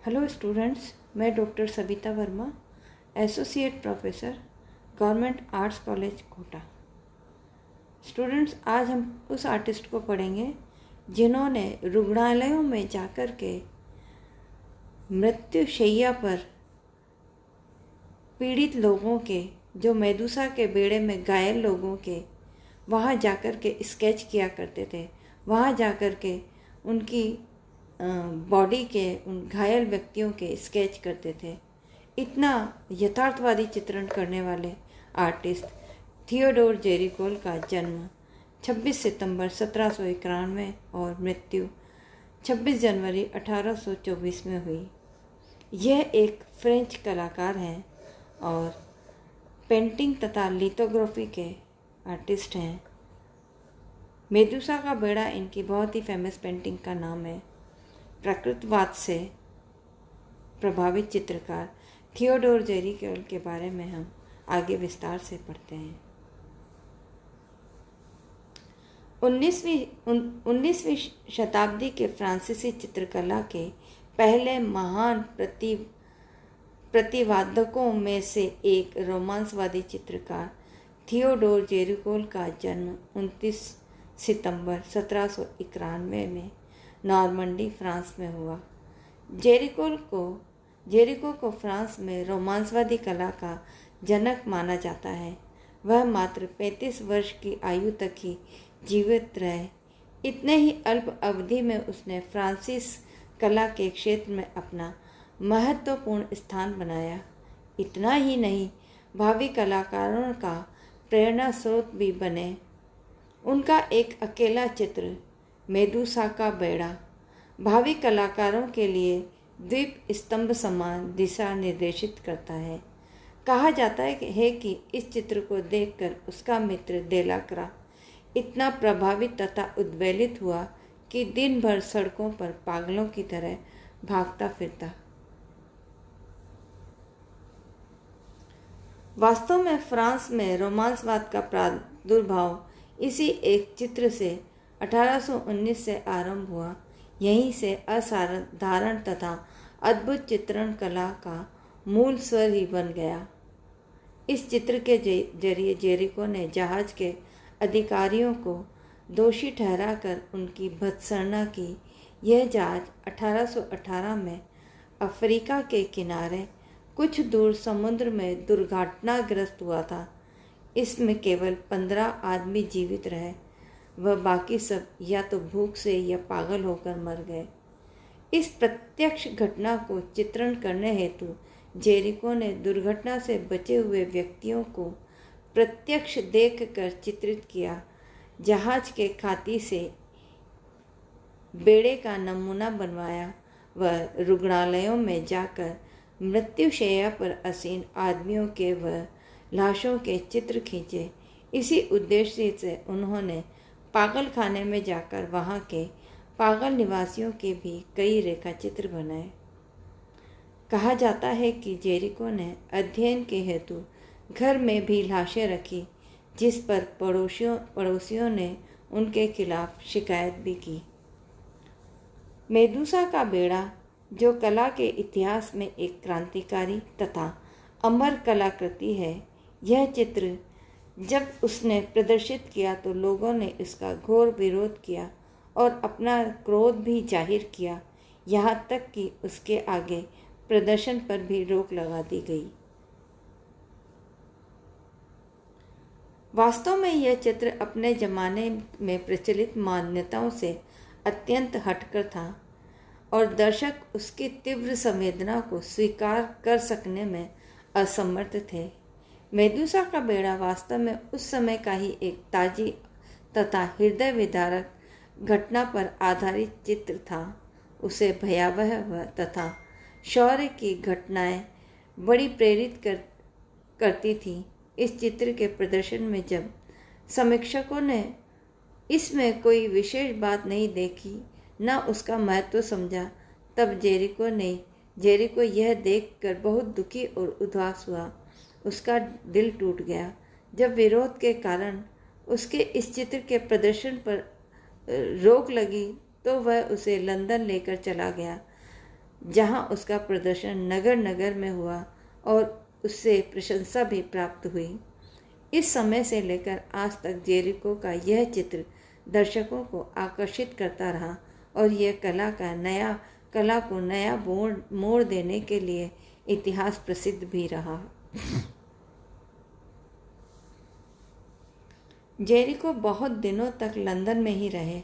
Hello students, मैं doctor Savita Verma, associate professor, government arts college Kota. Students, आज हम उस आर्टिस्ट को पढ़ेंगे जिन्होंने रुग्णालयों में जाकर के मृत्युशैया पर पीड़ित लोगों के, जो मेदुसा के बेड़े में घायल लोगों के, वहाँ जाकर के स्केच किया करते थे। वहाँ जाकर के उनकी बॉडी के, उन घायल व्यक्तियों के स्केच करते थे। इतना यथार्थवादी चित्रण करने वाले आर्टिस्ट थियोडोर जेरिकोल का जन्म 26 सितंबर 1791 और मृत्यु 26 जनवरी 1824 में हुई। यह एक फ्रेंच कलाकार हैं और पेंटिंग तथा लिथोग्राफी के आर्टिस्ट हैं। मेदुसा का बेड़ा इनकी बहुत ही फेमस पेंटिंग का नाम है। प्रकृतवाद से प्रभावित चित्रकार थियोडोर जेरिकोल के बारे में हम आगे विस्तार से पढ़ते हैं। 19वीं शताब्दी के फ्रांसीसी चित्रकला के पहले महान प्रतिवादकों में से एक रोमांसवादी चित्रकार थियोडोर जेरिकोल का जन्म 29 सितंबर 1791 में नॉर्मंडी, फ्रांस में हुआ। जेरिको को फ्रांस में रोमांसवादी कला का जनक माना जाता है। वह मात्र 35 वर्ष की आयु तक ही जीवित रहे। इतने ही अल्प अवधि में उसने फ्रांसीस कला के क्षेत्र में अपना महत्वपूर्ण स्थान बनाया। इतना ही नहीं, भावी कलाकारों का प्रेरणा स्रोत भी बने। उनका एक अकेला चित्र मेदुसा का बेड़ा भावी कलाकारों के लिए द्वीप स्तंभ समान दिशा निर्देशित करता है। कहा जाता है कि इस चित्र को देखकर उसका मित्र डेलाक्रा इतना प्रभावित तथा उद्वेलित हुआ कि दिन भर सड़कों पर पागलों की तरह भागता फिरता। वास्तव में फ्रांस में रोमांसवाद का प्रादुर्भाव इसी एक चित्र से 1819 से आरंभ हुआ। यहीं से असाधारण तथा अद्भुत चित्रण कला का मूल स्वर ही बन गया। इस चित्र के जरिए जेरिको ने जहाज के अधिकारियों को दोषी ठहराकर उनकी भत्सना की। यह जहाज 1818 में अफ्रीका के किनारे कुछ दूर समुद्र में दुर्घटनाग्रस्त हुआ था। इसमें केवल 15 आदमी जीवित रहे। वह बाकी सब या तो भूख से या पागल होकर मर गए। इस प्रत्यक्ष घटना को चित्रण करने हेतु जेरिको ने दुर्घटना से बचे हुए व्यक्तियों को प्रत्यक्ष देखकर चित्रित किया। जहाज के खाती से बेड़े का नमूना बनवाया। वह रुग्णालयों में जाकर मृत्युशैया पर आसीन आदमियों के व लाशों के चित्र खींचे। इसी उद्देश्य से उन्होंने पागल खाने में जाकर वहाँ के पागल निवासियों के भी कई रेखाचित्र बनाए। कहा जाता है कि जेरिको ने अध्ययन के हेतु घर में भी लाशें रखी, जिस पर पड़ोसियों ने उनके खिलाफ शिकायत भी की। मेदुसा का बेड़ा, जो कला के इतिहास में एक क्रांतिकारी तथा अमर कलाकृति है, यह चित्र जब उसने प्रदर्शित किया तो लोगों ने इसका घोर विरोध किया और अपना क्रोध भी जाहिर किया। यहाँ तक कि उसके आगे प्रदर्शन पर भी रोक लगा दी गई। वास्तव में यह चित्र अपने जमाने में प्रचलित मान्यताओं से अत्यंत हटकर था और दर्शक उसकी तीव्र संवेदना को स्वीकार कर सकने में असमर्थ थे। मेदुसा का बेड़ा वास्तव में उस समय का ही एक ताजी तथा हृदय विदारक घटना पर आधारित चित्र था। उसे भयावह तथा शौर्य की घटनाएं बड़ी प्रेरित करती थी। इस चित्र के प्रदर्शन में जब समीक्षकों ने इसमें कोई विशेष बात नहीं देखी, न उसका महत्व समझा, तब जेरिको यह देखकर बहुत दुखी और उदास हुआ। उसका दिल टूट गया। जब विरोध के कारण उसके इस चित्र के प्रदर्शन पर रोक लगी तो वह उसे लंदन लेकर चला गया। जहां उसका प्रदर्शन नगर नगर में हुआ और उससे प्रशंसा भी प्राप्त हुई। इस समय से लेकर आज तक जेरिको का यह चित्र दर्शकों को आकर्षित करता रहा और यह कला को नया मोड़ देने के लिए इतिहास प्रसिद्ध भी रहा। जेरिको बहुत दिनों तक लंदन में ही रहे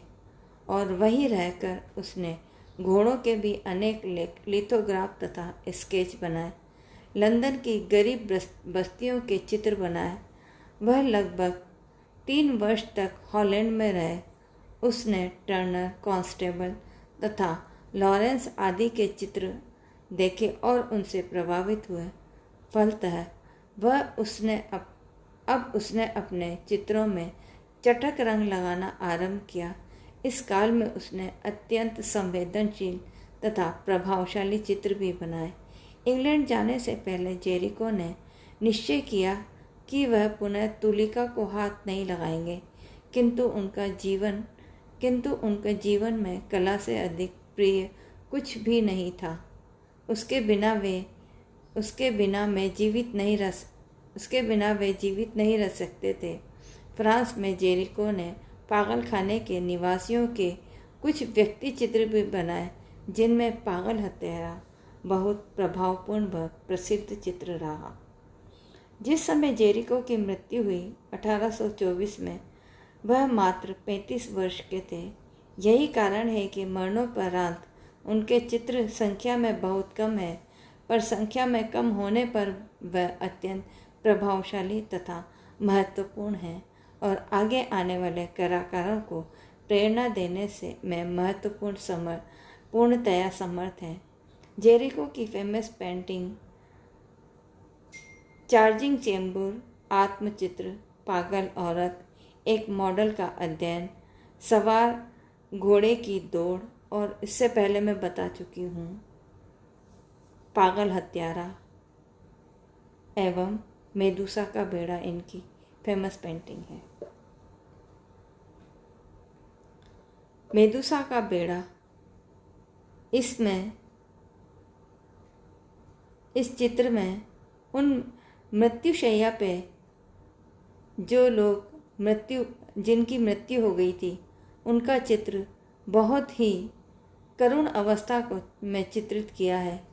और वहीं रहकर उसने घोड़ों के भी अनेक लिथोग्राफ तथा स्केच बनाए, लंदन की गरीब बस्तियों के चित्र बनाए। वह लगभग 3 वर्ष तक हॉलैंड में रहे। उसने टर्नर, कांस्टेबल तथा लॉरेंस आदि के चित्र देखे और उनसे प्रभावित हुए। फलतः उसने अपने चित्रों में चटक रंग लगाना आरंभ किया। इस काल में उसने अत्यंत संवेदनशील तथा प्रभावशाली चित्र भी बनाए। इंग्लैंड जाने से पहले जेरिको ने निश्चय किया कि वह पुनः तुलिका को हाथ नहीं लगाएंगे, किंतु उनके जीवन में कला से अधिक प्रिय कुछ भी नहीं था। उसके बिना वे जीवित नहीं रह सकते थे। फ्रांस में जेरिको ने पागल खाने के निवासियों के कुछ व्यक्ति चित्र भी बनाए, जिनमें पागल हत्यारा बहुत प्रभावपूर्ण व प्रसिद्ध चित्र रहा। जिस समय जेरिको की मृत्यु हुई 1824 में, वह मात्र 35 वर्ष के थे। यही कारण है कि मरणोपरांत उनके चित्र संख्या में बहुत कम है, पर संख्या में कम होने पर वह अत्यंत प्रभावशाली तथा महत्वपूर्ण है और आगे आने वाले कलाकारों को प्रेरणा देने में पूर्णतया समर्थ है। जेरिको की फेमस पेंटिंग चार्जिंग चेंबर, आत्मचित्र, पागल औरत, एक मॉडल का अध्ययन, सवार घोड़े की दौड़ और इससे पहले मैं बता चुकी हूँ पागल हत्यारा एवं मेदुसा का बेड़ा इनकी फेमस पेंटिंग है। मेदुसा का बेड़ा, इस चित्र में उन मृत्युशैया पे जो लोग जिनकी मृत्यु हो गई थी, उनका चित्र बहुत ही करुण अवस्था में चित्रित किया है।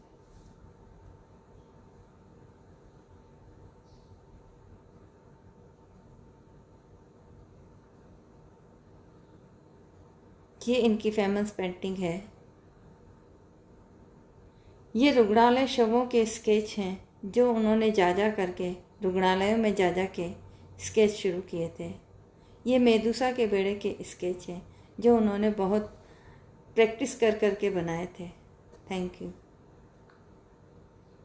ये इनकी फेमस पेंटिंग है। ये रुग्णालय शवों के स्केच हैं जो उन्होंने रुग्णालयों में जा के स्केच शुरू किए थे। ये मेदुसा के बेड़े के स्केच हैं जो उन्होंने बहुत प्रैक्टिस कर के बनाए थे। Thank you.